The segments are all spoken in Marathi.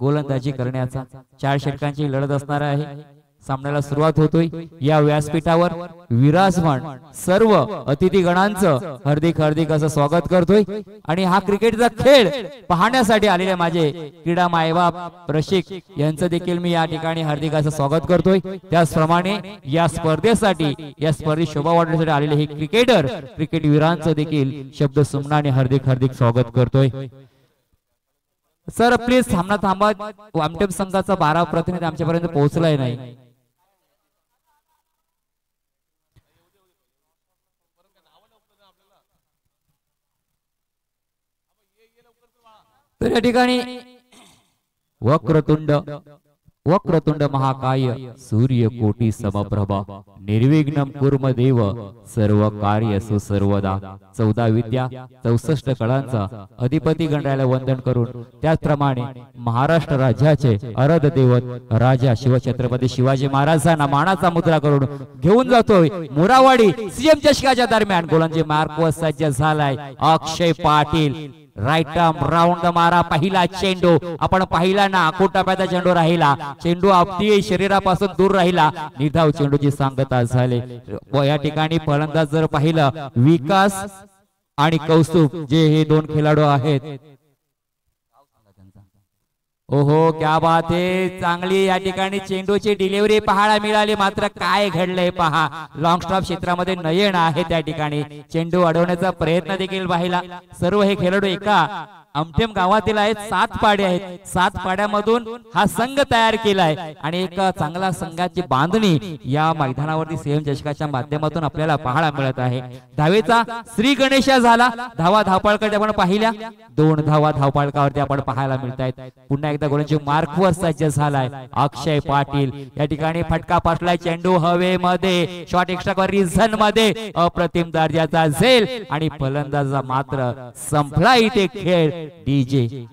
गोलंदाजी करण्याचा 4 षटकांची लढत असणार आहे। सामन्याला सुरुवात होतोय। या व्यासपीठावर विराजमान सर्व अतिथी गणांचं हार्दिक हार्दिक असं स्वागत करतोय आणि हा क्रिकेटचा खेळ पाहण्यासाठी आलेले माझे क्रीडा मायबाप रसिक यांचं देखील मी या ठिकाणी हार्दिक असं स्वागत करतोय। त्याचप्रमाणे या स्पर्धेसाठी या स्पर्धेत शोभा वाढवण्यासाठी आलेले हे क्रिकेट वीरांचं देखील शब्द सुमनाने हार्दिक हार्दिक स्वागत करतोय। सर प्लीज सामना थांबा। वामटेप संघाचा 12 प्रतिनिधी आमच्यापर्यंत पोहोचलाय नाही। तर या ठिकाणी वक्रतुंड महाकाय सूर्यकोटी समप्रभा निर्विघ्नं कुर्म देव सर्व कार्यसु सर्वदा 14 विद्या 64 कळांचा अधिपती गणरायाला वंदन करून त्याचप्रमाणे महाराष्ट्र राज्याचे आराध्य दैवत राजा शिवछत्रपती शिवाजी महाराजांना मानाचा मुद्रा करून घेऊन जातोय मोरावाडी सीएम चषकाच्या दरम्यान। गोलंदाजी मार्कवर सज्ज झालाय अक्षय पाटील। राईट आर्म राऊंड मारा। पहिला चेंडू आपण पाहिला ना, आखोटाप्याचा चेंडू राहिला, चेंडू अगदी शरीरापासून दूर राहिला, निर्धाव चेंडूची सांगता झाली। या ठिकाणी फलंदाज जर पाहिलं विकास आणि कौस्तुभ जे हे 2 खेळाडू आहेत। ओहो क्या बात आहे, चांगली या ठिकाणी चेंडूची डिलिव्हरी पाहायला मिळाली, मात्र काय घडलंय पहा। लॉंग स्टॉप क्षेत्रामध्ये नयन आहे, त्या ठिकाणी चेंडू अडवण्याचा प्रयत्न देखील पाहिला। सर्व हे खेळाडू एका अमठेम गावातील आहेत, 7 पाड्या आहेत। 7 पाड्यामधून हा संघ तयार केलाय आणि एक चांगला संघाची बांधणी या मैदानावरती सीएम चषकाच्या माध्यमातून आपल्याला पाहायला मिळत आहे। धावेचा श्री गणेशा झाला। धावा धावपाळकडे आपण पाहिल्या, 2 धावा धावपाळकावरती आपण पाहायला मिळत आहेत। पुन्हा एकदा गोलंदाजी मार्कवर सज्ज झालाय अक्षय पाटील। या ठिकाणी फटका पाठलाय, चेंडू हवेमध्ये, शॉट एक्स्ट्रा रिझन मध्ये अप्रतिम दर्जाचा झेल आणि फलंदाजा मात्र संपला इथे खेळ। डीजे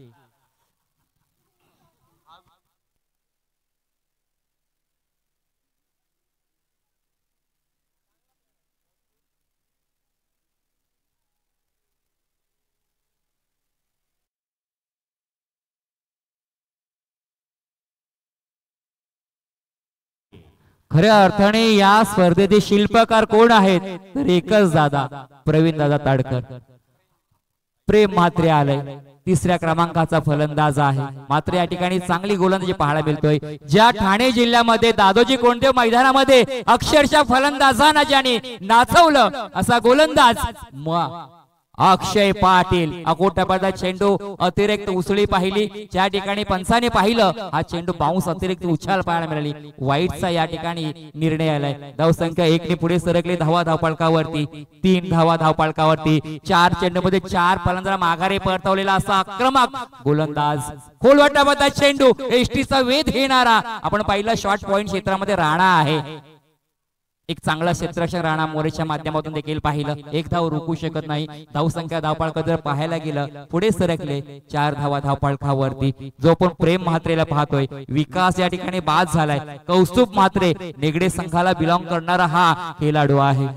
खऱ्या अर्थाने या स्पर्धेचे शिल्पकार कोण आहेत तर एकच दादा, प्रवीण दादा ताडकर। प्रेम म्हात्रे आलंय, 3ऱ्या क्रमांकाचा फलंदाज आहे, मात्र या ठिकाणी चांगली गोलंदाजी पाहायला मिळतोय। ज्या ठाणे जिल्ह्यामध्ये दादोजी कोंडदेव मैदानामध्ये अक्षरशः फलंदाजांना ज्याने नाचवलं असा गोलंदाज अक्षय पाटील। अकोटापादा चेंडू अतिरिक्त उसळी पाहिली, ज्या ठिकाणी पंचाने पाहिलं हा चेंडू बाउन्स अतिरिक्त उछाल पाहायला मिळाली, वाईटचा या ठिकाणी निर्णय आलाय। धावसंख्या 1 ने पुढे सरकले, धावा धावपाळकावरती 3 धावा धावपाळकावरती। 4 चेंडूमध्ये 4 फलंदाज माघारे परतवलेला असा आक्रमक गोलंदाज। खोलवाटापादा चेंडू एसटीचा वेध घेणारा आपण पहिला शॉट पॉइंट क्षेत्रामध्ये राणा आहे, एक चांगला क्षेत्ररक्षक राणा मोरेच्या माध्यमातून देखील पाहिलं। 1 धाव रोखू शकत नाही। धावसंख्या धावपाळका जर पाहायला गेलं पुढे सरकले, 4 धावा धावपाळकावरती। जो पण प्रेम म्हात्रेला पाहतोय, विकास या ठिकाणी बाद झालाय। कौस्तुभ म्हात्रे निगडे संघाला बिलॉंग करणारा हा खेळाडू आहे।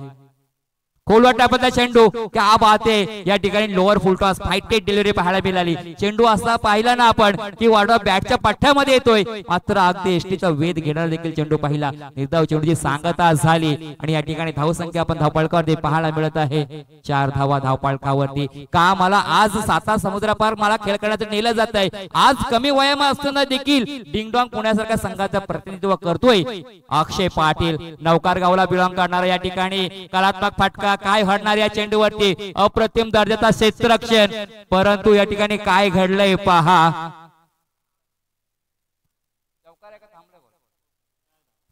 खोलवाटापदा चेंडू क्या बात आहे, या ठिकाणी लोअर फुल टॉस फाइटेड डिलिव्हरी पाहायला मिळाली। चेंडू असा पाहिला ना आपण की वाडवा बॅटच्या पठ्ठ्यामध्ये येतोय, मात्र अगदी एसटीचा वेध घेणारा देखील चेंडू पाहिला। निर्धाव चेंडूची सांगता झाली आणि या ठिकाणी धावसंख्या आपण धावपाळकावरती पाहायला मिळत आहे 4 धावा धावपाळकावरती। का मला आज साता समुद्रापार मला खेळ करण्याचं नेलं जात आहे। आज कमी वयामध्ये असताना देखील डिंगडॉंग पुण्यासारख्या संघाचं प्रतिनिधित्व करतोय अक्षय पाटील। नौकार गावला बिलॉंग करणारा या ठिकाणी कलात्मक फटका, काय घडणार या चेंडूवरती, अप्रतिम दर्जाचा क्षेत्ररक्षण, परंतु या ठिकाणी काय घडलंय पहा।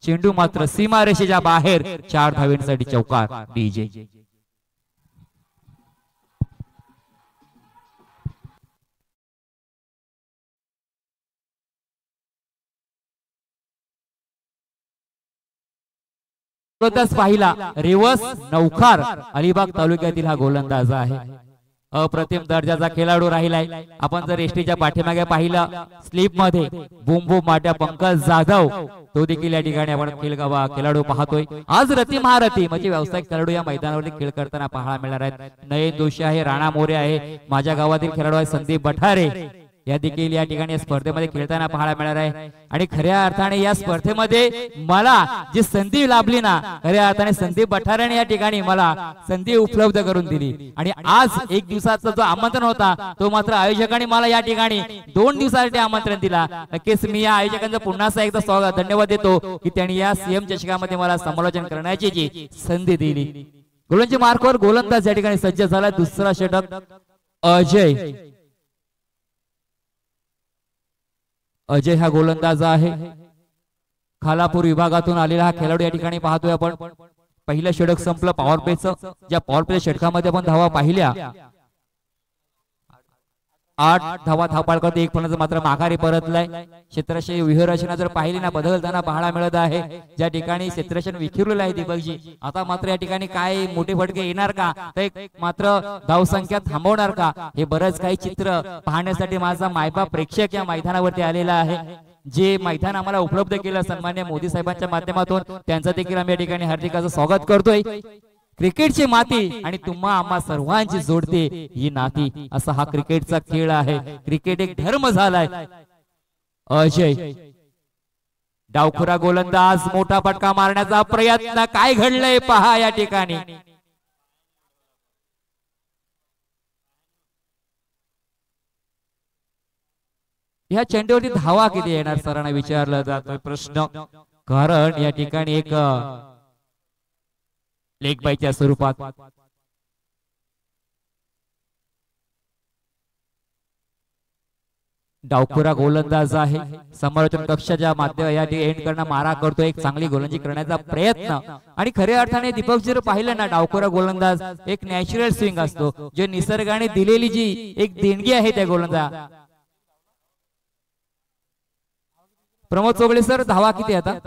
चेंडू मात्र सीमारेषेच्या बाहेर, 4 धावांसाठी चौकार। डीजे पाहिला रिवर्स नौखार अलिबाग तालुक्यातील हा गोलंदाज आहे। अप्रतिम दर्जाचा खेळाडू राहिलाय। आपण जर एसटीच्या पाठीमागे पाहिलं स्लिप मध्ये बूम बूम माट्या पंकज जाधव, तो देखील या ठिकाणी आपण खेळाडू पाहतोय। आज रती महारथी म्हणजे व्यावसायिक खेळाडू या मैदानावरती खेळ करताना पाहायला मिळणार आहेत। नयन दोषी आहे, राणा मोरे आहे, माझ्या गावातील खेळाडू आहे संदीप बठारे, या देखील या ठिकाणी स्पर्धेमध्ये खेळताना पाहायला मिळणार आहे। आणि खऱ्या अर्थाने या स्पर्धेमध्ये मला जी संधी लाभली ना, खऱ्या अर्थाने संदीप बठाराने या ठिकाणी मला संधी उपलब्ध करून दिली। आणि आज एक दिवसाचा जो आमंत्रण होता तो मात्र आयोजकांनी मला या ठिकाणी 2 दिवसासाठी आमंत्रण दिला। नक्कीच मी या आयोजकांचा पुन्हा एकदा स्वागत धन्यवाद देतो की त्यांनी या सीएम चषकामध्ये मला समालोचन करण्याची जी संधी दिली। गोलंदाजी मार्कवर गोलंदाज या ठिकाणी सज्ज झाला। दुसरा षटक अजय हा गोलंदाज आहे। खालापूर विभागातून आलेला हा खेळाडू या ठिकाणी पाहतोय आपण। पहिलं षटक संपलं पॉवर प्लेचं, ज्या पॉवर प्ले षटकामध्ये आपण धावा पाहिल्या 8 धावा धावपाळ करते, 1 फलंदाज मात्र माघारी परतलाय। क्षेत्ररक्षण व्यूहरचना जर पाहिली ना बदलताना पाहायला मिळत आहे, ज्या ठिकाणी क्षेत्ररक्षण विखुरलेलं आहे दीपकजी, आता मात्र या ठिकाणी काय मोठे फटके येणार का, तर मात्र धावसंख्या थांबवणार का, हे बरंच काही चित्र पाहण्यासाठी माझा मायबाप प्रेक्षक या मैदानावरती आलेला आहे। जे मैदान आम्हाला उपलब्ध केलं सन्मान्य मोदी साहेबांच्या माध्यमातून, त्यांचं देखील आम्ही या ठिकाणी हार्दिक स्वागत करतोय। क्रिकेटची माती आणि तुम्हा आम्हा सर्वांची जोडते ही नाती, असा हा क्रिकेटचा खेळ आहे। क्रिकेट एक धर्म झालाय। अजय डावखुरा गोलंदाज, मोठा फटका मारण्याचा प्रयत्न, काय घडलंय पहा या ठिकाणी। या चेंडूवरती धावा किती येणार सरांना विचारला जातोय प्रश्न, कारण या ठिकाणी एक लेग बायच्या स्वरूपात डावखुरा गोलंदाज आहे। समालोचन कक्षाच्या माध्यम या एंड करणं मारा करतो, एक चांगली गोलंदाजी करण्याचा प्रयत्न। आणि खऱ्या अर्थाने दीपक जर पाहिलं ना, डावखुरा गोलंदाज एक नॅचरल स्विंग असतो, जे निसर्गाने दिलेली जी एक देणगी आहे त्या गोलंदाज। प्रमोद चोगले सर, धावा किती आता?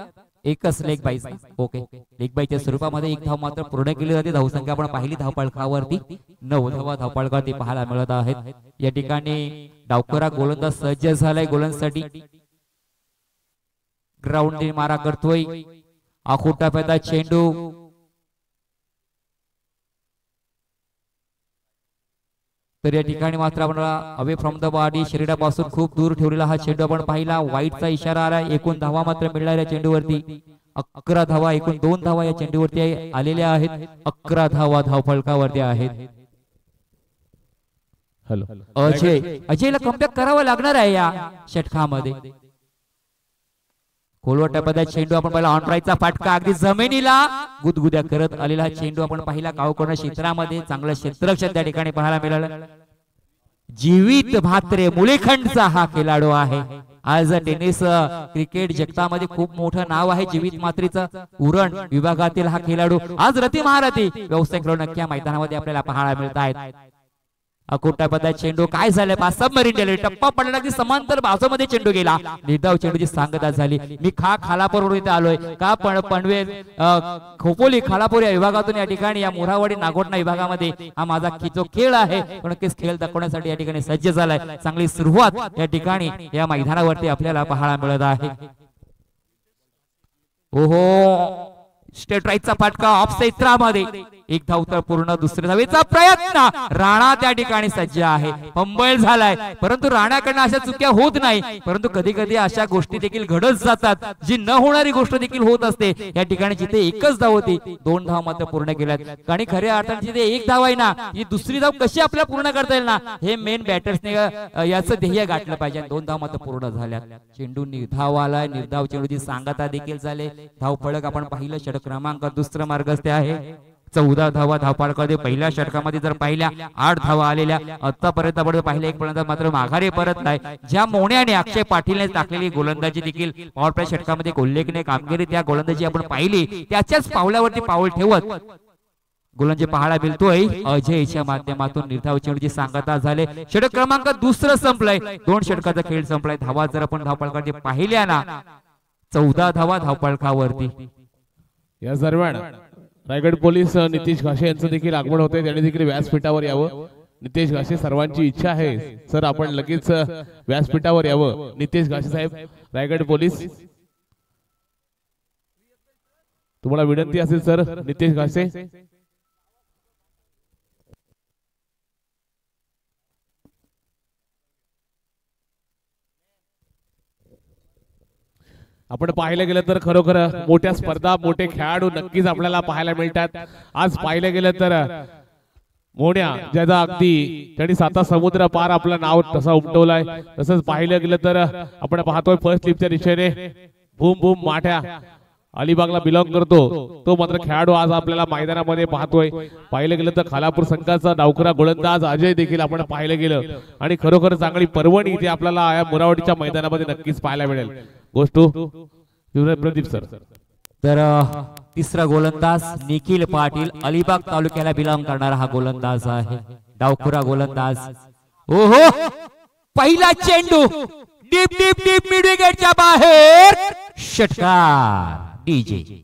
एकच लेग बाईस। ओके, लेग बाईच्या स्वरूपामध्ये 1 धाव मात्र पूर्ण केली जाते। धावसंख्या आपण पाहिली धावपळकावरती 9 धावा धावपळकावरती पाहायला मिळत आहेत। या ठिकाणी डावखुरा गोलंदाज सज्ज झालाय गोलंदाजसाठी, ग्राउंड मारा करतोय, आखुटा फेदा चेंडू, तर या ठिकाणी मात्र आपण अवे फ्रॉम द बॉडी शरीरापासून खूप दूर ठेवलेला हा चेंडू आपण पाहिला। वाईटचा इशारा आला। एकूण धावा मात्र मिळणार या चेंडूवरती 11 धावा, एकूण 2 धावा या चेंडूवरती आलेल्या आहेत। 11 धावा धावफलकावरती आहेत। अजयला कमबॅक करावं लागणार आहे या षटकामध्ये। खोलवट पदात चेंडू आपण पाहिला, ऑन राईटचा फटका अगदी जमिनीला गुदगुद्या करत आलेला चेंडू आपण पाहिला। कावकोण क्षेत्रामध्ये चांगलं क्षेत्ररक्षण त्या ठिकाणी पाहायला मिळालं। जीवित म्हात्रे मुलेखंडचा हा खेळाडू आहे। आज टेनिस क्रिकेट जगतामध्ये खूप मोठं नाव आहे जीवित म्हात्रेचं। उरण विभागातील हा खेळाडू आज रती महारथी व्यावसायिक खेळ नक्की मैदानामध्ये आपल्याला पाहायला मिळत आहेत। अकोटा पदात चेंडू काय झालं, सबमरीन गेले, टप्पा पडला की समांतर बाजूमध्ये चेंडू गेला। निर्धाव चेंडूची सांगता झाली। मी खालापूर इथे आलोय का, पनवेल खोपोली खालापूर या विभागातून या ठिकाणी या मोरावाडी नागोठणा विभागामध्ये हा माझा जो खेळ आहे तो नक्कीच खेळ दाखवण्यासाठी या ठिकाणी सज्ज झालाय। चांगली सुरुवात या ठिकाणी या मैदानावरती आपल्याला पाहायला मिळत आहे। ओहो, स्टेट राईटचा फटका ऑफ क्षेत्रामध्ये, 1 धाव तर पूर्ण, दुसऱ्या धावेचा प्रयत्न, राणा त्या ठिकाणी सज्ज आहे। फंबल झालाय, परंतु राणाकडनं अशा चुक्या होत नाही, परंतु कधी कधी अशा गोष्टी देखील घडत जातात, जी न होणारी गोष्ट देखील होत असते। या ठिकाणी जिथे एकच धाव होती 2 धाव मात्र पूर्ण केल्यात। आणि खऱ्या अर्थाने जिथे 1 धाव आहे ना, ही दुसरी धाव कशी आपल्याला पूर्ण करता येईल ना, हे मेन बॅटर्सने याचं ध्येय गाठलं पाहिजे। 2 धाव मात्र पूर्ण झाल्यात। चेंडू निर्धाव आलाय, निर्धाव चेंडूची सांगता देखील झाले। धाव फळक आपण पाहिलं, षटक क्रमांक दुसरं मार्गस्थ आहे। 14 धावा धावपळकामध्ये पहिल्या षटकामध्ये जर पाहिल्या 8 धावा आलेल्या। आतापर्यंत आपण पाहिलं 1 फलंदाज मात्र माघारी परतलाय। ज्या मोण्याने अक्षय पाटीलने टाकलेली गोलंदाजी देखील पॉवर प्ले षटकामध्ये उल्लेखनीय कामगिरी त्या गोलंदाजी आपण पाहिली, त्याच्याच पावलावरती पाऊल ठेवत गोलंदाजी पाहायला मिळतोय अजयच्या माध्यमातून। निर्धाव चेंडूची सांगता झाले। षटक क्रमांक दुसरं संपलंय, 2 षटकाचा खेळ संपलाय। धावा जर आपण धावपळकामध्ये पाहिल्या ना, 14 धावा धावपळकावरती। या दरम्यान रायगड पोलीस नितेश घाशे यांचं देखील आगमन होते, त्यांनी देखील व्यासपीठावर यावं। नितेश घाशे सर्वांची इच्छा आहे सर आपण लगेच व्यासपीठावर यावं। नितेश घाशे साहेब, रायगड पोलीस, तुम्हाला विनंती असेल सर। नितेश घाशे, आपण पाहिलं गेलं तर खरोखर मोठ्या स्पर्धा मोठे खेळाडू नक्कीच आपल्याला पाहायला मिळतात. आज पाहिलं गेलं तर मोन्या ज्याचा अगदी त्यांनी 7 समुद्र पार आपलं नाव तसं उमटवलंय. तसंच पाहिलं गेलं तर आपण पाहतोय फर्स्ट लिपच्या दिशेने बूम बूम माठ्या अलिबागला बिलॉंग करतो तो मात्र खेळाडू आज आपल्याला मैदानामध्ये पाहतोय. पाहिलं गेलं तर खालापूर संघाचा डावखुरा गोलंदाज अजय देखील आपण पाहिलं गेलं आणि खरोखर चांगली पर्वणी इथे आपल्याला या मुरावडीच्या मैदानामध्ये नक्कीच पाहायला मिळेल. गोष्ट प्रदीप सर. तर तिसरा गोलंदाज निखिल पाटील अलिबाग तालुक्याला बिलॉंग करणारा हा गोलंदाज आहे. डावखुरा गोलंदाज. ओहो पहिला चेंडू डीप डीप डीप मिड विकेटच्या बाहेर. षटकार डीजे.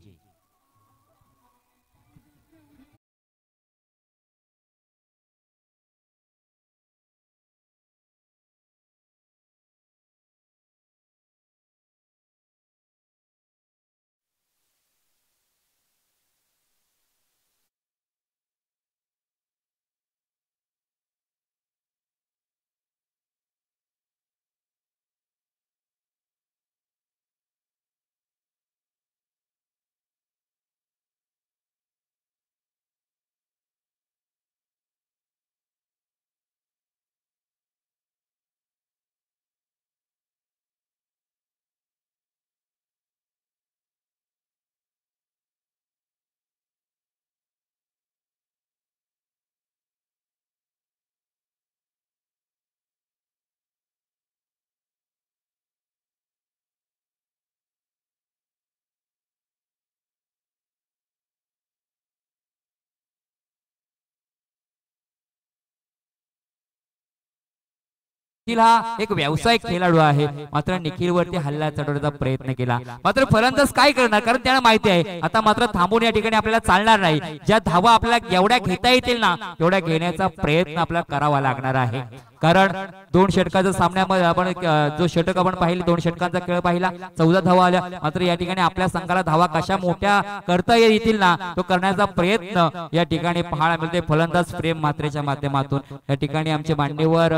निखिल हा एक व्यावसायिक खेळाडू आहे. मात्र निखिल वरती हल्ला चढवण्याचा प्रयत्न केला. मात्र फलंदाज काय करणार कारण त्यांना माहिती आहे आता मात्र थांबून या ठिकाणी आपल्याला चालणार नाही. ज्या धावा आपल्याला एवढ्या घेता येतील ना तेवढ्या घेण्याचा प्रयत्न आपल्याला करावा लागणार आहे. कारण 2 षटकाच्या सामन्यामध्ये आपण जो षटक आपण पाहिले 2 षटकांचा खेळ पाहिला 14 धावा आल्या. मात्र या ठिकाणी आपल्या संघाला धावा कशा मोठ्या करता येतील ना तो करण्याचा प्रयत्न या ठिकाणी पाहायला मिळते. फलंदाज प्रेम म्हात्रेच्या माध्यमातून या ठिकाणी आमचे मान्यवर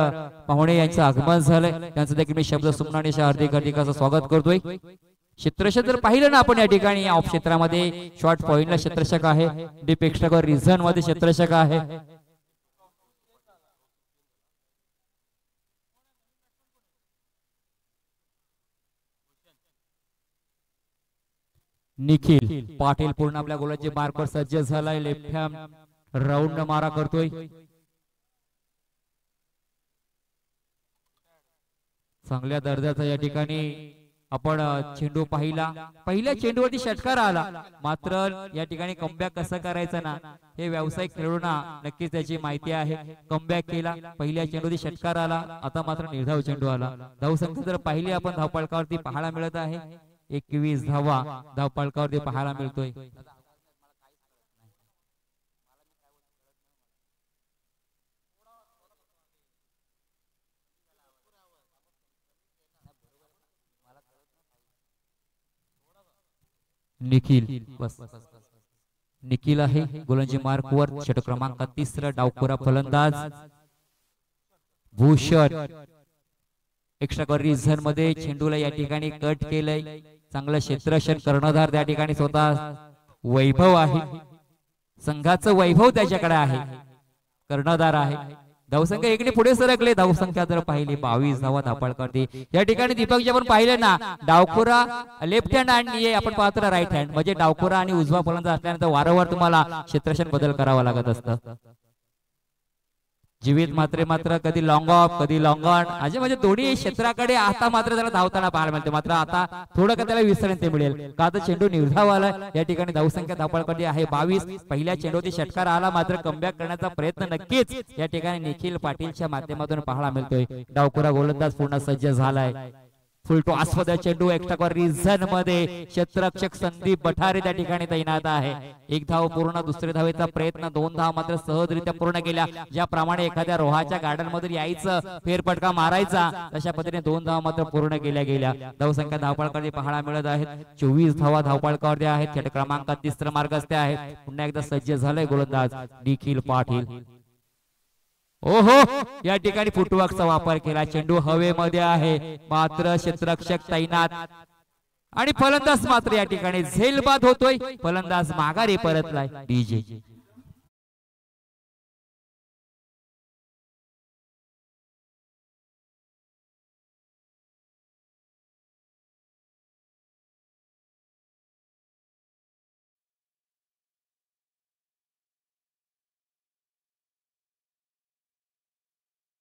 पाहुणे यांचं आगमन झालंय. त्यांचं देखील मी शब्द सुमनाने हार्दिक हार्दिक असं स्वागत करतोय. क्षेत्ररक्षक जर पाहिलं ना आपण या ठिकाणी ऑफ क्षेत्रामध्ये शॉर्ट पॉइंटला क्षेत्ररक्षक आहे. डीप एक्स्ट्रा रिझन मध्ये क्षेत्ररक्षक आहे. निखिल पाटील पूर्ण आपल्या गोलाची मार्कवर सज्ज झालाय. लेफ्ट हँड राऊंड मारा करतोय. चांगल्या दर्जाचा या ठिकाणी आपण चेंडू पाहिला. पहिल्या चेंडूवरती षटकार आला. मात्र या ठिकाणी कमबॅक कसं करायचं ना हे व्यावसायिक खेळाडूंना नक्कीच त्याची माहिती आहे. कमबॅक केला. पहिल्या चेंडूवरती षटकार आला. आता मात्र निर्धाव चेंडू आला. धावसंख्या जर पाहिली आपण धावफलकावरती पाहायला मिळत आहे 21 धावा धावफलकावरती पाहायला मिळतोय. निखिल बस निखिल आहे गोलंदाजी मार्कवर. षटक क्रमांक 3 डावखुरा फलंदाज भूषण एक्स्ट्रा रिझन मध्ये चेंडूला या ठिकाणी कट केलंय. चांगलं क्षेत्ररक्षण कर्णधार त्या ठिकाणी स्वतः वैभव आहे. संघाचं वैभव त्याच्याकडे आहे. कर्णधार आहे. धावसंख्या एकने पुढे सरकले. धावसंख्या जर पाहिली 22 धावा धावफलकावरती या ठिकाणी दीपक जे आपण पाहिले ना डावखुरा लेफ्ट हँड आणि आपण पाहतो राईट हँड म्हणजे डावखुरा आणि उजवा फलंदाज असल्यानंतर वारंवार तुम्हाला क्षेत्ररक्षण बदल करावा लागत असतं. जीवित मात्र कधी लॉंग ऑफ कधी लॉंग ऑन असे म्हणजे दोन्ही क्षेत्राकडे आता मात्र त्याला धावताना पाहायला मिळते. मात्र आता थोडं का त्याला विश्रांती मिळेल का तर चेंडू निर्धाव आला. या ठिकाणी धावसंख्या धावफलकावरती आहे 22. पहिल्या चेंडूवरती षटकार आला. मात्र कमबॅक करण्याचा प्रयत्न नक्कीच या ठिकाणी निखिल पाटीलच्या माध्यमातून पाहायला मिळतोय. डावखुरा गोलंदाज पूर्ण सज्ज झालाय. फुल टॉस मध्ये चेंडू एक्स्ट्रा रिझन मध्ये क्षेत्ररक्षक संदीप बठारे त्या ठिकाणी तैनात आहे. 1 धाव पूर्ण. दुसऱ्या धावेचा प्रयत्न 2 धाव मात्र सहजरित्या पूर्ण केल्या. ज्याप्रमाणे एखाद्या रोहाच्या गार्डन मध्ये यायचं फेरफटका मारायचा तशा पद्धतीने 2 धाव मात्र पूर्ण केल्या गेल्या. धावसंख्या धावफलकावरती पाहायला मिळत आहेत 24 धावा धावफलकावरती आहेत. षटक क्रमांक 3 मार्गस्थ आहेत. पुन्हा एकदा सज्ज झालाय गोलंदाज निखिल पाटील. ओहो या ठिकाणी फुटवर्कचा वापर केला. चेंडू हवेमध्ये आहे. मात्र क्षेत्ररक्षक तैनात आणि फलंदाज मात्र या ठिकाणी झेलबाद होतोय. फलंदाज माघारी परतलाय. डीजे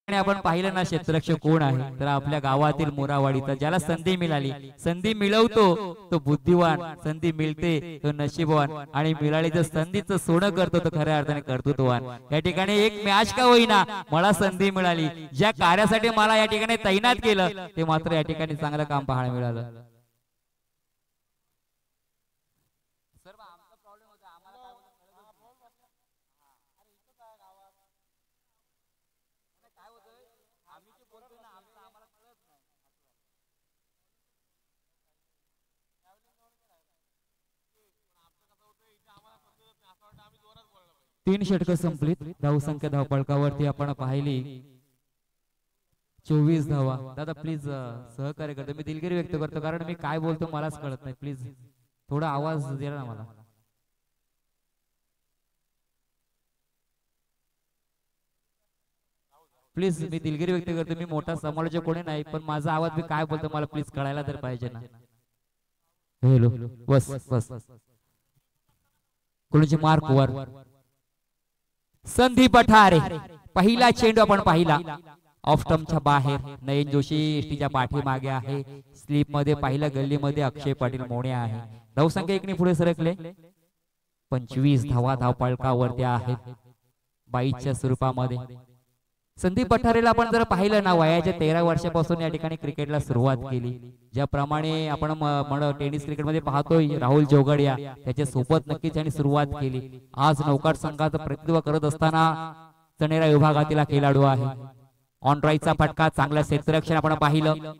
आपण पाहिलं ना क्षेत्ररक्षक कोण आहे तर आपल्या गावातील मोरावाडीचा ज्याला संधी मिळाली, संधी मिळवतो तो बुद्धिवान, संधी मिळते तो नशीबवान आणि मिळालेल्या संधीचं सोनं करतो तो खऱ्या अर्थाने कर्तृत्ववान. या ठिकाणी एक मॅच का होईना मला संधी मिळाली, ज्या कार्यासाठी मला या ठिकाणी तैनात केलं ते मात्र या ठिकाणी चांगलं काम पाहायला मिळालं. तीन षटकं संपलीत. धावसंख्या धावपळकावरती आपण पाहिली 24 धावा. दादा प्लीज सहकार्य करतो, मी दिलगिरी व्यक्त करतो कारण मी काय बोलतो मलाच कळत नाही. प्लीज थोडा आवाज द्या ना मला. प्लीज मी दिलगिरी व्यक्त करतो, मी मोठा समालोचक कोणी नाही पण माझा आवाज मी काय बोलतो मला प्लीज कळायला तर पाहिजे ना. हॅलो बस बस कोणाची मार्क वर संधी पठारे. पहिला चेंडू आपण पाहिला ऑफस्टंपच्या बाहेर. नयन जोशी एसटीच्या पाठीमागे आहे. स्लीप मध्ये पाहिलं गल्लीमध्ये अक्षय पाटील मोणे आहे. धावसंख्या 1 ने पुढे सरकले. 25 धावा धावपळकावरती आहेत 22च्या स्वरूपामध्ये. संदीप पठारेला आपण जर पाहिलं ना वयाच्या 13 वर्षापासून या ठिकाणी क्रिकेटला सुरुवात केली. ज्याप्रमाणे आपण टेनिस क्रिकेट मध्ये पाहतोय राहुल जोगडिया त्याच्या सोबत नक्कीच त्यांनी सुरुवात केली. आज नौकार संघाचं प्रतिनिधित्व करत असताना चणेरा विभागातील खेळाडू आहे. ऑन राईटचा फटका, चांगला क्षेत्ररक्षण आपण पाहिलं.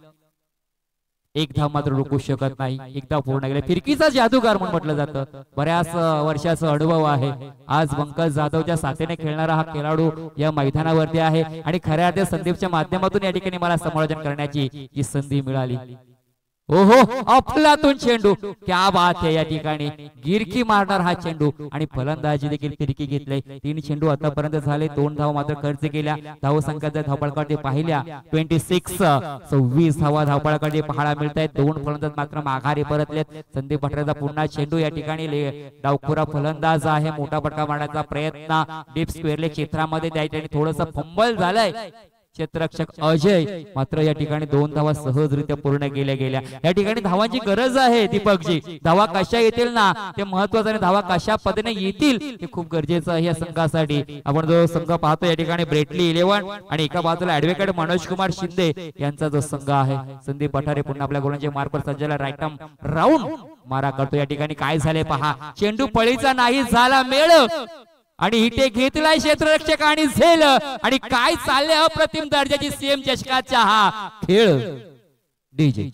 एक धाव मात्र रोखू शकत नाही. एकदा पूर्ण गेले. फिरकीचा जादूगार म्हणून म्हटलं जातं. बऱ्याच वर्षाचा अनुभव आहे. आज पंकज जाधवच्या साथीने खेळणारा हा खेळाडू या मैदानावरती आहे आणि खऱ्या अर्थाने संदीपच्या माध्यमातून या ठिकाणी मला समालोचन करण्याची ही संधी मिळाली. ओहो अफलातून चेंडू, क्या बात है. या ठिकाणी गिरकी मारणार हा चेंडू आणि फलंदाजी देखील फिरकी घेतले. 3 चेंडू आतापर्यंत झाले. 2 धावा मात्र खर्च केल्या. धावसंख्या धावपळकावरती पाहिल्या 26 धावा धावपळकावरती पाहायला मिळत आहेत. 2 फलंदाज मात्र माघारी परतलेत. संदीप पठारेचा पुन्हा चेंडू या ठिकाणी डावखुरा फलंदाज आहे. मोठा फटका मारण्याचा प्रयत्न डीप स्क्वेअरले क्षेत्रामध्ये द्यायचे. थोडस फंबल झालंय. क्षेत्ररक्षक अजय मात्र या ठिकाणी 2 धावा सहजरित्या पूर्ण केल्या गेल्या. या ठिकाणी धावांची गरज आहे दीपकजी. धावा कशा येतील ना ते महत्वाचं आणि धावा कशा पद्धतीने येतील हे खूप गरजेचं आहे या संघासाठी. आपण जो संघ पाहतो या ठिकाणी ब्रेटली 11 आणि एका बाजूला ऍडव्होकेट मनोज कुमार शिंदे यांचा जो संघ आहे. संदीप पठारे पुन्हा आपल्या गोलांच्या मार्कवर सज्जला राईट आर्म राऊंड मारा करतो. या ठिकाणी काय झाले पहा. चेंडू पळीचा नाही झाला मेळ आणि हिटे घेतलाय क्षेत्ररक्षक आणि झेल आणि काय चालले अप्रतिम दर्जाची सीएम चषकाचा हा खेळ. डीजे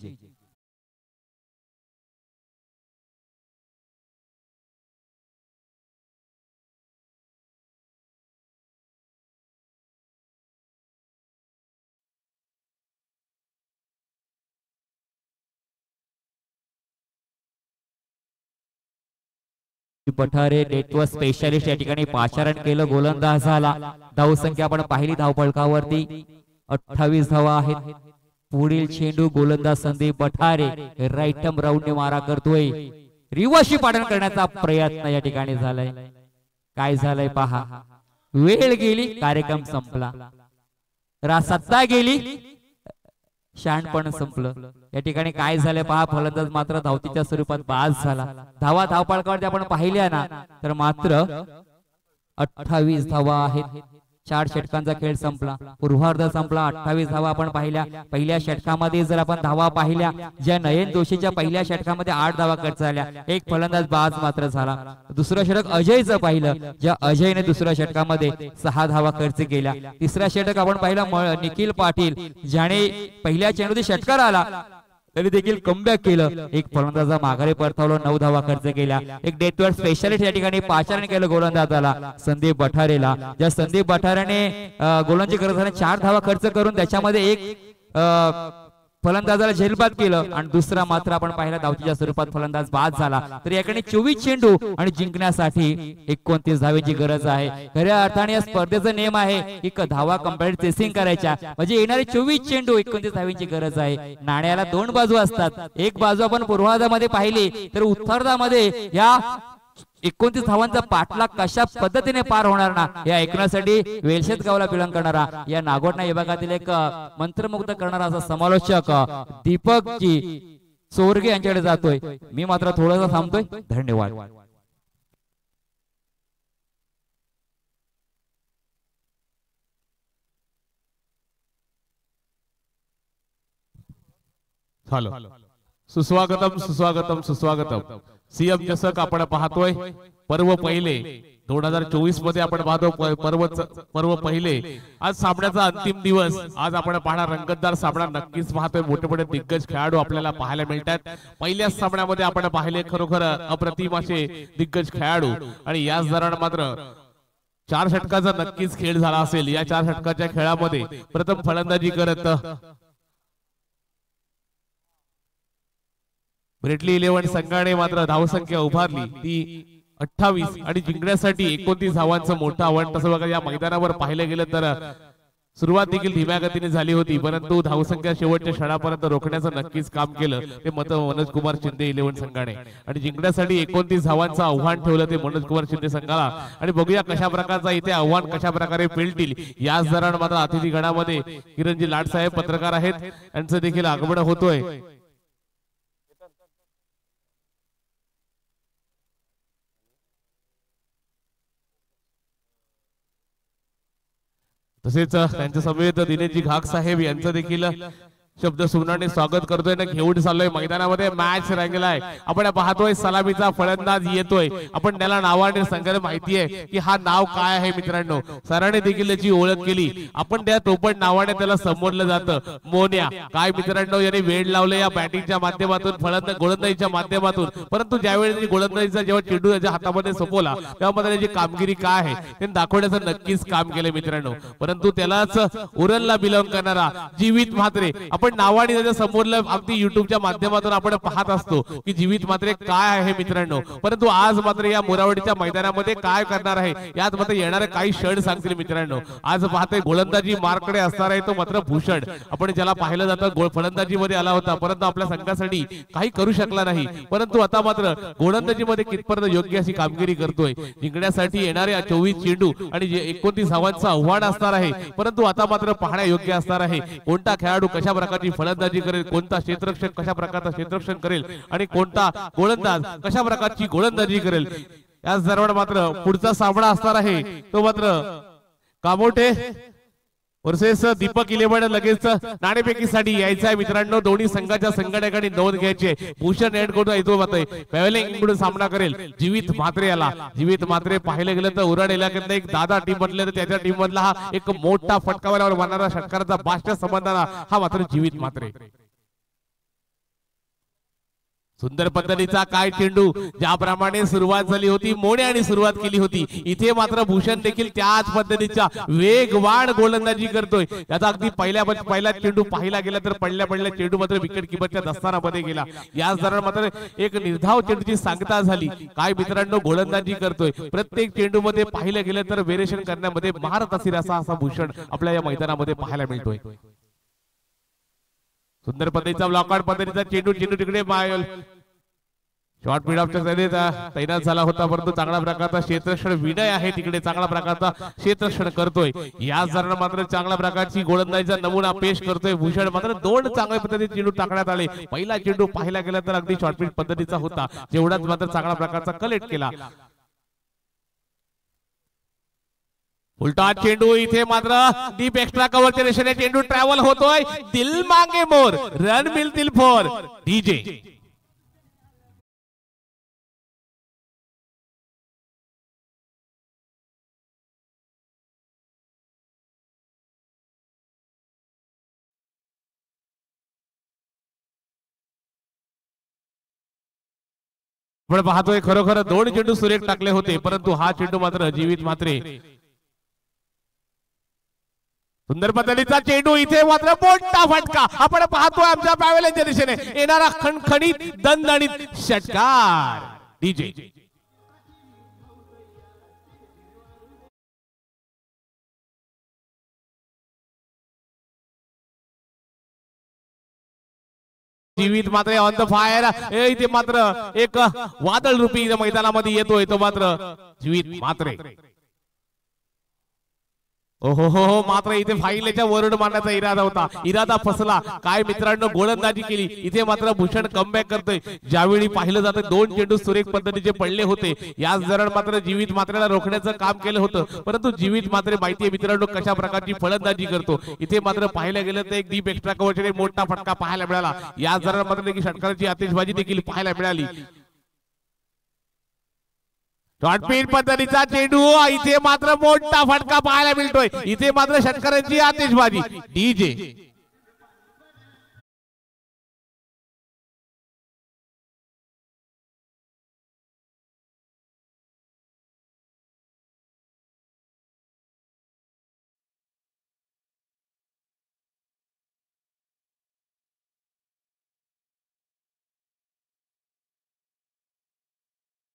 पठारे नेटवर्क स्पेशलिस्ट या ठिकाणी पाचारण केलं. गोलंदाज झाला. धावसंख्या आपण पाहिली धावपळकावरती 28 धावा आहेत. पुढील चेंडू गोलंदाज Sandeep Pathare right arm round मारा करतोय. रिवर्स पालन करण्याचा प्रयत्न या ठिकाणी झालाय. काय झालंय पहा. वेळ गेली, कार्यक्रम संपला. सत्ता गेली, शहाणपण संपलं. या ठिकाणी काय झालं पहा. फलंदाज मात्र धावतीच्या स्वरूपात बाद झाला. धावा धावपळकावरती आपण पाहिल्या ना तर मात्र 28 धावा आहेत. 4 षटकांचा खेळ संपला. पूर्वार्ध संपला. 28 धावा आपण पाहिल्या. पहिल्या षटकामध्ये जर आपण धावा पाहिल्या ज्या नयन जोशीच्या पहिल्या षटकामध्ये 8 धावा खर्च झाल्या. एक फलंदाज बाद मात्र झाला. दुसरं षटक अजयचं पाहिलं ज्या अजयने दुसऱ्या षटकामध्ये 6 धावा खर्च केल्या. तिसरा षटक आपण पाहिलं निखिल पाटील ज्याने पहिल्या चेंडूत षटकार आला तरी देखील कमबॅक केलं. एक फलंदाजा माघारी परतवलं. 9 धावा खर्च केल्या. एक डेथवर स्पेशलिस्ट या ठिकाणी पाचारण केलं गोलंदाजाला संदीप पठारेला. ज्या संदीप पठारेने गोलंदाजी करत 4 धावा खर्च करून त्याच्यामध्ये एक फलंदाजाला झेलबाद केलं आणि दुसरा मात्र आपण पाहिला धावतीच्या स्वरूपात फलंदाज बाद झाला. तर याकडे 24 चेंडू आणि जिंकण्यासाठी 29 धावेची गरज आहे. खऱ्या अर्थाने या स्पर्धेचा नियम आहे की धावा कंप्लीट चेसिंग करायच्या, म्हणजे येणारे 24 चेंडू 29 धावेची गरज आहे. नाण्याला दोन बाजू असतात. एक बाजू आपण पूर्वार्धामध्ये पाहिली तर उत्तरार्धामध्ये या 29 धावांचा पाठलाग कशा पद्धतीने पार होणार ना हे ऐकण्यासाठी वेलशेत गावला बिलॉंग करणारा या नागोठणा विभागातील एक मंत्रमुग्ध करणारा असा समालोचक दीपक जी चोरगे यांच्याकडे जातोय. मी मात्र थोडासा थांबतोय. धन्यवाद. हॅलो, सुस्वागतम सुस्वागतम सुस्वागतम. सीएम चषक आपण पाहतोय. पर्व पहिले 2024 मध्ये आपण पाहतो पर्व पहिले. आज सामन्याचा अंतिम दिवस. आज आपण पाहणार रंगतदार सामना नक्कीच पाहतोय. मोठे मोठे दिग्गज खेळाडू आपल्याला पाहायला मिळतात. पहिल्याच सामन्यामध्ये आपण पाहिले खरोखर अप्रतिम असे दिग्गज खेळाडू आणि याच दरम्यान मात्र 4 षटकाचा नक्कीच खेळ झाला असेल. या 4 षटकाच्या खेळामध्ये प्रथम फलंदाजी करत ब्रेटली 11 संघाने मात्र धावसंख्या उभारली ती 28 आणि जिंकण्यासाठी 29 धावांचं मोठं आव्हान. तसं बघा या मैदानावर पाहिलं गेलं तर सुरुवात देखील धीम्या गतीने झाली होती, परंतु धावसंख्या शेवटच्या क्षणापर्यंत रोखण्याचं नक्कीच काम केलं ते मनोज कुमार शिंदे 11 संघाने. आणि जिंकण्यासाठी 29 धावांचं आव्हान ठेवलं ते मनोज कुमार शिंदे संघाला. आणि बघूया कशा प्रकारचा इथे आव्हान कशा प्रकारे पेलतील. याच दरम्यान मात्र अतिथी गणामध्ये किरणजी लाटसाहेब पत्रकार आहेत, यांचं देखील आगमन होतोय. तसेच त्यांच्या समवेत दिनेशजी घाग साहेब यांचं देखील शब्द सुमनाने स्वागत करतोय ना. घेऊन चाललोय मैदानामध्ये. मॅच रंगलाय. आपण पाहतोय सलामीचा फलंदाज येतोय. आपण त्याला नावाने संघाला माहिती आहे की हा नाव काय आहे मित्रांनो. सरांनी देखील त्याची ओळख केली. आपण त्या टोपण नावाने त्याला संबोधलं जातं मोन्या. काय मित्रांनो, याने वेळ लावले या बॅटिंगच्या माध्यमातून गोलंदाजीच्या माध्यमातून. परंतु ज्यावेळी गोलंदाजीचा जेव्हा चेंडू त्याच्या हातामध्ये सोपवला तेव्हा मात्र त्याची कामगिरी काय आहे ते दाखवण्याचं नक्कीच काम केलं मित्रांनो. परंतु त्यालाच उरणला बिलॉंग करणारा जीवित म्हात्रे आपण नावाने त्याच्या समोरलं अगदी युट्यूबच्या माध्यमातून आपण पाहत असतो की जीवित मात्र काय आहे मित्रांनो. परंतु आज मात्र या मोरावडीच्या मैदानामध्ये काय करणार आहे यात मात्र येणारे काही क्षण सांगतील मित्रांनो. आज पाहतोय गोलंदाजी मार्कडे असणार आहे तो मात्र भूषण. आपण ज्याला पाहिलं जातं गोलंदाजीमध्ये आला होता परंतु आपल्या संघासाठी काही करू शकला नाही. परंतु आता मात्र गोलंदाजीमध्ये कितपर्यंत योग्य अशी कामगिरी करतोय. जिंकण्यासाठी येणारे 24 चेंडू आणि 29 धावांचं आव्हान असणार आहे. परंतु आता मात्र पाहण्या योग्य असणार आहे कोणता खेळाडू कशा प्रकारची फलंदाजी करेल, कोणता क्षेत्ररक्षक कशा प्रकारचा क्षेत्ररक्षण करेल आणि कोणता गोलंदाज कशा प्रकारची गोलंदाजी करेल. याच दरम्यान मात्र पुढचा सामना असणार आहे तो मात्र कामोठे वर्सेस दीपक 11 लगेच नाणेफेकीसाठी यायचं आहे मित्रांनो. दोन्ही संघाच्या संघटकांनी नोंद घ्यायची. भूषण हेड कोण येतो मात्र पॅव्हलिंग सामना करेल जीवित म्हात्रे याला. जीवित म्हात्रे पाहिलं गेलं तर उरण इलाक्यातला एक दादा टीम म्हटलं तर त्याच्या टीम मधला हा एक मोठा फटकावर मारणारा षटकाराचा बादशाह संबंधाला हा मात्र जीवित म्हात्रे. सुंदर पद्धतीचा काय चेंडू ज्याप्रमाणे सुरुवात झाली होती मोन्याने सुरुवात केली होती इथे मात्र भूषण देखील त्याच पद्धतीच्या वेगवान गोलंदाजी करतोय. याचा अगदी पहिला चेंडू पाहिला गेला तर पडल्या चेंडू मात्र विकेट किपरच्या दस्तानामध्ये गेला. याच दरम्यान मात्र एक निर्धाव चेंडूची सांगता झाली. काय मित्रांनो गोलंदाजी करतोय. प्रत्येक चेंडू मध्ये पाहिलं गेलं तर व्हेरिएशन करण्यामध्ये महारथ असेल असा भूषण आपल्या या मैदानामध्ये पाहायला मिळतोय. सुंदर पद्धतीचा ब्लॉकआउट पद्धतीचा चेंडू तिकडे शॉर्ट मिड ऑफच्या साईडने तैनात झाला होता परंतु चांगल्या प्रकारचा क्षेत्ररक्षण विनय आहे तिकडे चांगल्या प्रकारचा क्षेत्ररक्षण करतोय. याच दरम्यान मात्र चांगल्या प्रकारची गोलंदाजीचा नमुना पेश करतोय भूषण. मात्र 2 चांगल्या पद्धतीने चेंडू टाकण्यात आले. पहिला चेंडू पाहिला गेला तर अगदी शॉर्ट मिड पद्धतीचा होता जेवढाच मात्र चांगल्या प्रकारचा कलेक्ट केला. उलटा चेंडू इथे मात्र डीप एक्स्ट्रा कव्हरच्या रेषेने चेंडू ट्रॅव्हल होतोय. दिल मांगे मोर रन मिळतील फॉर डीजे. आपण पाहतोय खरोखर 2 चेंडू सुरेख टाकले होते परंतु हा चेंडू मात्र जीवित मात्रे सुंदर पद्धतीचा चेंडू इथे मात्र मोठा फटका आपण पाहतोय आमच्या पॅवेलियनच्या दिशेने येणारा खणखणीत दणदणीत षटकार डीजे जीवित मात्र ऑन द फायर इथे मात्र एक वादळ रूपी मैदानामध्ये येतोय तो मात्र जीवित मात्र ओहो हो मात्र इथे फाईलच्या वरून मारण्याचा इरादा फसला काय मित्रांनो गोलंदाजी केली इथे मात्र भूषण कमबॅक करतोय ज्यावेळी पाहिलं जातं दोन चेंडू सुरेख पद्धतीचे पडले होते याच दरम्यान मात्र जीवित मात्रेला रोखण्याचं काम केलं होतं परंतु जीवित मात्र माहितीये मित्रांनो कशा प्रकारची फलंदाजी करतो इथे मात्र पाहिलं गेलं तर एक डीप एक्स्ट्रा कव्हरने मोठा फटका पाहायला मिळाला याच दरम्यान मात्र की षटकाराची आतिषबाजी देखील पाहायला मिळाली शॉर्टपिन पद्धतीचा चेंडू इथे मात्र मोठा फटका पाहायला मिळतोय इथे मात्र षटकारांची आतिषबाजी डीजे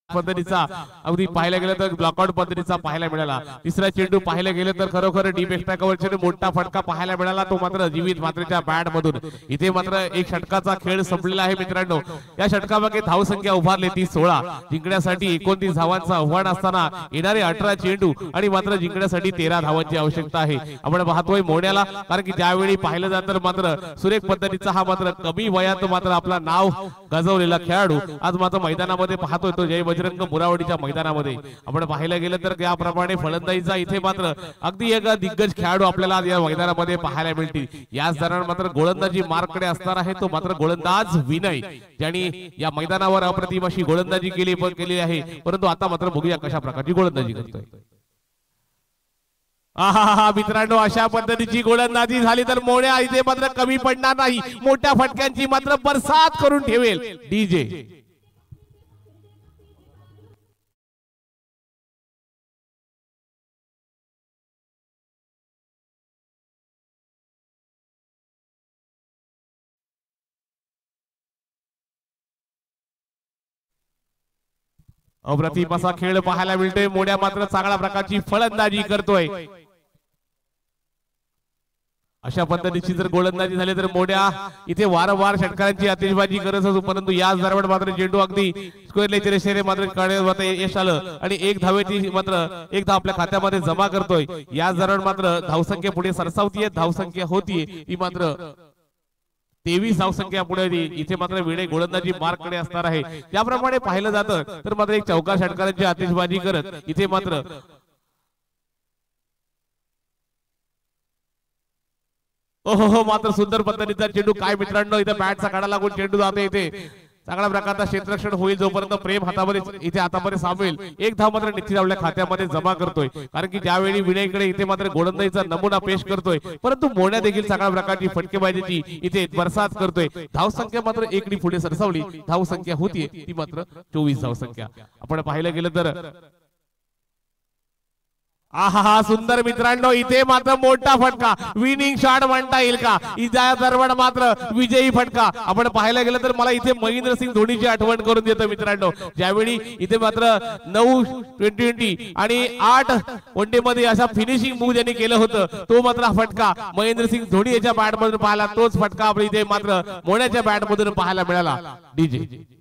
पद्धतीचा अगदी पाहायला गेलं तर ब्लॉकआउट पद्धतीचा पाहायला मिळाला तिसरा चेंडू पाहायला गेलं तर खरोखर डीप एक्स्ट्रा कव्हरचे मोठा फटका पाहायला मिळाला तो मात्र जीवित मात्रेच्या बॅट मधून इथे मात्र एक षटकाचा खेळ संपलेला आहे मित्रांनो या षटकामागे धावसंख्या उभारली ती 16 जिंकण्यासाठी 29 धावांचं आव्हान असताना येणारे 18 चेंडू आणि मात्र जिंकण्यासाठी 13 धावांची आवश्यकता आहे आपण पाहतोय मोड्याला कारण की ज्यावेळी पाहिलं जातं मात्र सुरेख पद्धतीचा हा मात्र कमी वयात मात्र आपला नाव गाजवलेला खेळाडू आज मात्र मैदानामध्ये पाहतोय तो जय बजरंग मुरावडीच्या मैदानामध्ये आपण पाहायला गेलं तर याप्रमाणे फलंदाजीचा इथे मात्र अगदी एक दिग्गज खेळाडू आपल्याला या मैदानामध्ये पाहायला मिळतील याच दरम्यान मात्र गोलंदाजी मार्ककडे असणार आहे तो मात्र गोलंदाज विनय ज्यांनी या मैदानावर अप्रतिम अशी गोलंदाजी केली आहे परंतु आता मात्र बघूया कशा प्रकारची गोलंदाजी करतोय मित्रांनो अशा पद्धतीची गोलंदाजी झाली तर मोड्या इथे मात्र कमी पडणार नाही मोठ्या फटक्यांची मात्र बरसात करून ठेवेल डीजे अप्रतिम असा खेळ पाहायला मिळतोय मोड्या मात्र चांगल्या प्रकारची फलंदाजी करतोय अशा पद्धतीची जर गोलंदाजी झाली तर मोड्या इथे वारंवार षटकारांची आतिषबाजी करत असतो परंतु याच दरम्यान मात्र चेंडू अगदी स्क्वेअरच्या रेषेने मात्र काढण्यात यश आलं आणि एक धावेची मात्र एक धाव आपल्या खात्यामध्ये जमा करतोय याच दरम्यान मात्र धावसंख्या पुढे सरसावतीये धावसंख्या होतीये ती मात्र 23 धावसंख्या पुढे इथे मात्र विडे गोलंदाजी मार्ककडे असणार आहे त्याप्रमाणे पाहिलं जातं तर मात्र एक चौकार षटकारांची आतिषबाजी करत इथे मात्र ओहो मात्र सुंदर पद्धतीचा चेंडू काय मित्रांनो इथे बॅटचा काढा लागून चेंडू जातो इथे चांगल्या प्रकारचा क्षेत्ररक्षण होईल जोपर्यंत प्रेम हातामध्ये इथे हातामध्ये सामेल एक धाव मात्र निश्चित आपल्या खात्यामध्ये जमा करतोय कारण की ज्यावेळी विनयकडे इथे मात्र गोलंदाजीचा नमुना पेश करतोय परंतु मोड्या देखील चांगल्या प्रकारची फटकेबाजीची इथे बरसात करतोय धावसंख्या मात्र एकडी पुढे सरसावली धावसंख्या होतीये ती मात्र 24 धावसंख्या आपण पाहिलं गेलं तर सुंदर मित्रांनो इथे मात्र मोठा फटका विनिंग शॉट म्हणता येईल का इजा दरम्यान मात्र विजयी फटका आपण पाहायला गेलं तर मला इथे महेंद्रसिंग धोनीची आठवण करून देतो मित्रांनो ज्यावेळी इथे मात्र 9 T20 आणि 8 वनडे मध्ये अशा फिनिशिंग मूव्ह ज्यांनी केलं होतं तो मात्र फटका महेंद्रसिंग धोनी याच्या बॅट मधून पाहिला तोच फटका आपण इथे मात्र मोड्याच्या बॅट मधून पाहायला मिळाला डीजे